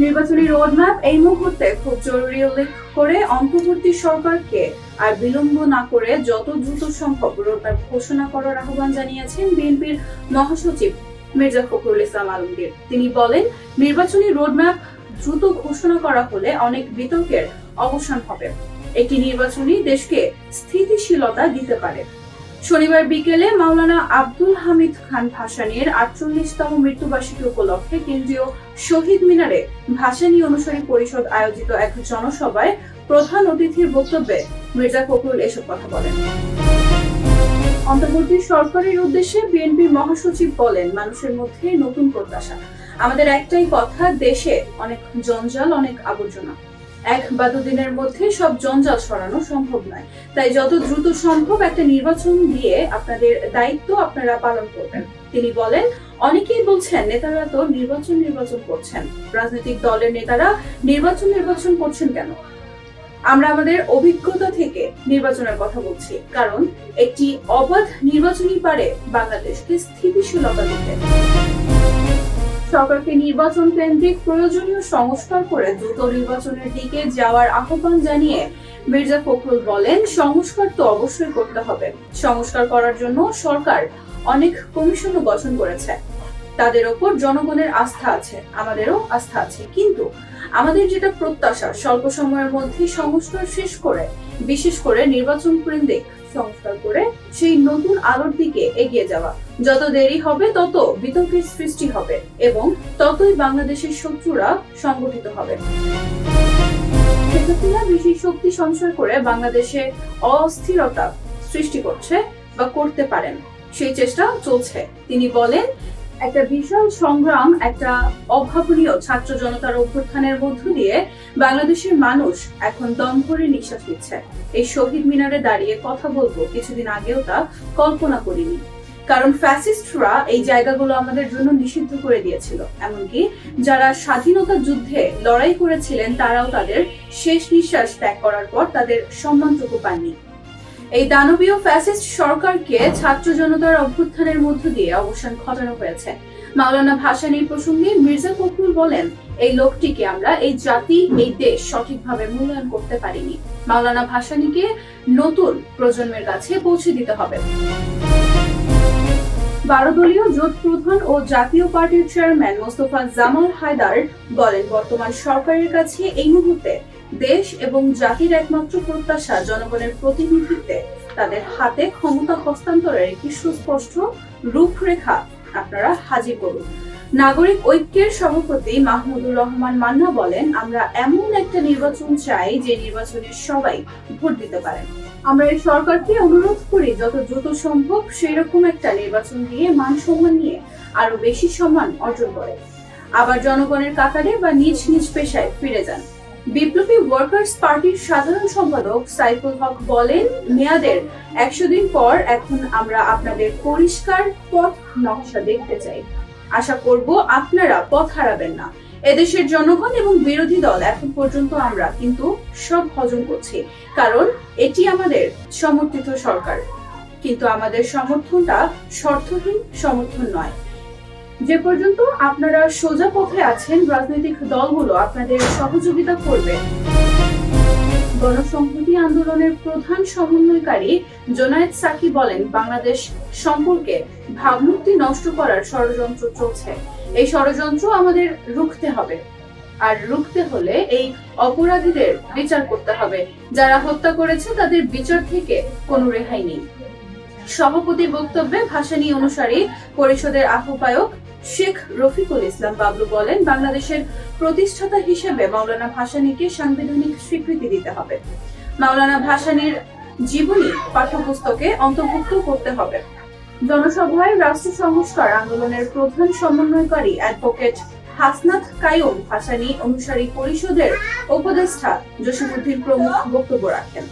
নির্বাচনী রোডম্যাপ এই মুহূর্তে খুব জরুরি উল্লেখ করে অন্তর্বর্তী সরকারকে আর বিলম্ব না করে যত দ্রুত সম্ভব রোডম্যাপ ঘোষণা করার আহ্বান জানিয়েছেন বিএনপির মহাসচিব মির্জা ফখরুল ইসলাম আলমগীর। তিনি বলেন, নির্বাচনী রোডম্যাপ দ্রুত ঘোষণা করা হলে অনেক বিতর্কের অবসান হবে। একটি নির্বাচনী দেশকে স্থিতিশীলতা দিতে পারে। শনিবার বিকেলে মাওলানা আব্দুল হামিদ খান ভাসানীর ৪৮তম মৃত্যুবার্ষিকী উপলক্ষে কেন্দ্রীয় শহীদ মিনারে ভাসানী অনুসারী পরিষদ আয়োজিত এক জনসভায় প্রধান অতিথির বক্তব্যে মির্জা ফখরুল এসব কথা বলেন। অন্তর্বর্তী সরকারের উদ্দেশ্যে বিএনপির মহাসচিব বলেন, মানুষের মধ্যে নতুন প্রত্যাশা। আমাদের একটাই কথা, দেশে অনেক জঞ্জাল, অনেক আবর্জনা। এক বা দুদিনের মধ্যে সব জঞ্জাল সরানো সম্ভব নয়। তাই যত দ্রুত সম্ভব একটা নির্বাচন দিয়ে আপনাদের দায়িত্ব আপনারা পালন করবেন। তিনি বলেন, অনেকেই বলছেন নেতারা তো নির্বাচন করছেন, রাজনৈতিক দলের নেতারা নির্বাচন করছেন কেন? আমরা আমাদের অভিজ্ঞতা থেকে নির্বাচনের কথা বলছি, কারণ একটি অবাধ নির্বাচনই পারে বাংলাদেশকে স্থিতিশীলতা দিতে। সরকারকে নির্বাচন কেন্দ্রিক প্রয়োজনীয় সংস্কার করে দ্রুত নির্বাচনের দিকে যাওয়ার আহ্বান জানিয়ে মির্জা ফখরুল বলেন, সংস্কার তো অবশ্যই করতে হবে। সংস্কার করার জন্য সরকার অনেক কমিশনও গঠন করেছে। তাদের ওপর জনগণের আস্থা আছে, আমাদেরও আস্থা আছে। কিন্তু আমাদের যেটা প্রত্যাশা, স্বল্প সময়ের মধ্যে সংস্কার শেষ করে, বিশেষ করে নির্বাচন কেন্দ্রিক সংস্কার করে সেই নতুন আলোর দিকে এগিয়ে যাওয়া। যত দেরি হবে তত বিতর্কের সৃষ্টি হবে এবং ততই বাংলাদেশের শত্রুরা সংগঠিত হবে। বিশেষ শক্তি সঞ্চয় করে বাংলাদেশে অস্থিরতা সৃষ্টি করছে বা করতে পারেন, সেই চেষ্টা চলছে। তিনি বলেন, একটা বিশাল সংগ্রাম, একটা অভাবনীয় ছাত্র জনতার অভ্যুত্থানের মধ্য দিয়ে বাংলাদেশের মানুষ এখন দম ভরে নিঃশ্বাস নিচ্ছে। এই শহীদ মিনারে দাঁড়িয়ে কথা বলবো, কিছুদিন আগেও তা কল্পনা করিনি। কারণ ফ্যাসিস্টরা এই জায়গাগুলো আমাদের জন্য নিষিদ্ধ করে দিয়েছিল। এমনকি যারা স্বাধীনতা যুদ্ধে লড়াই করেছিলেন তারাও তাদের শেষ নিঃশ্বাস ত্যাগ করার পর তাদের সম্মানটুকু পাননি। এই দানবীয় ফ্যাসিস্ট সরকারকে ছাত্র জনতার অভ্যুত্থানের মধ্য দিয়ে অবসান ঘটানো হয়েছে। মাওলানা ভাসানীর প্রসঙ্গে মির্জা ফখরুল বলেন, এই লোকটিকে আমরা, এই জাতি, এই দেশ সঠিকভাবে মূল্যায়ন করতে পারিনি। মাওলানা ভাসানীকে নতুন প্রজন্মের কাছে পৌঁছে দিতে হবে। 12 দলীয় জোট প্রধান ও জাতীয় পার্টির চেয়ারম্যান মোস্তফা জামাল হায়দার বলেন, বর্তমান সরকারের কাছে এই মুহূর্তে দেশ এবং জাতির একমাত্র প্রত্যাশা জনগণের প্রতিনিধিত্বে তাদের হাতে ক্ষমতা হস্তান্তরের একটি সুস্পষ্ট রূপরেখা আপনারা হাজির করুন। নাগরিক ঐক্যের সভাপতি মাহমুদুর রহমান মান্না বলেন, আমরা এমন একটা নির্বাচন চাই যে নির্বাচনে সবাই ভোট দিতে পারেন। আমরা এই সরকারকে অনুরোধ করি যত দ্রুত সম্ভব সেই রকম একটা নির্বাচন দিয়ে মান সম্মান নিয়ে আরো বেশি সম্মান অর্জন করে আবার জনগণের কাতারে বা নিজ নিজ পেশায় ফিরে যান। বিপ্লবী ওয়ার্কার্স পার্টির সাধারণ সম্পাদক সাইফুল হক বলেন, মেয়াদের 100 দিন পর এখন আমরা আপনাদের পরিষ্কার পথ নকশা দেখতে চাই। আশা করব আপনারা পথ হারাবেন না। এদেশের জনগণ এবং বিরোধী দল এখন পর্যন্ত আমরা কিন্তু সব হজম করছি, কারণ এটি আমাদের সমর্থিত সরকার। কিন্তু আমাদের সমর্থনটা শর্তহীন সমর্থন নয়। যে পর্যন্ত আপনারা সোজা পথে আছেন, রাজনৈতিক দলগুলো আপনাদের সহযোগিতা করবে। গণসংহতি আন্দোলনের প্রধান সমন্বয়কারী জোনায়েদ সাকি বলেন, বাংলাদেশ সম্পর্কে ভাবমূর্তি নষ্ট করার ষড়যন্ত্র চলছে। এই ষড়যন্ত্র আমাদের রুখতে হবে, আর রুখতে হলে এই অপরাধীদের বিচার করতে হবে। যারা হত্যা করেছে তাদের বিচার থেকে কোনো রেহাই নেই। সভাপতির বক্তব্যে ভাসানী অনুসারী পরিষদের আহ্বায়ক শেখ রফিকুল ইসলাম বাবলু বলেন, বাংলাদেশের প্রতিষ্ঠাতা হিসেবে মাওলানা ভাসানীকে সাংবিধানিক স্বীকৃতি দিতে হবে। মাওলানা ভাসানীর জীবনী পাঠ্যপুস্তকে অন্তর্ভুক্ত করতে হবে। জনসভায় রাষ্ট্র সংস্কার আন্দোলনের প্রধান সমন্বয়কারী অ্যাডভোকেট হাসনাত কায়ুম ভাসানী অনুসারী পরিষদের উপদেষ্টা জসিমউদ্দিন প্রমুখ বক্তব্য রাখেন।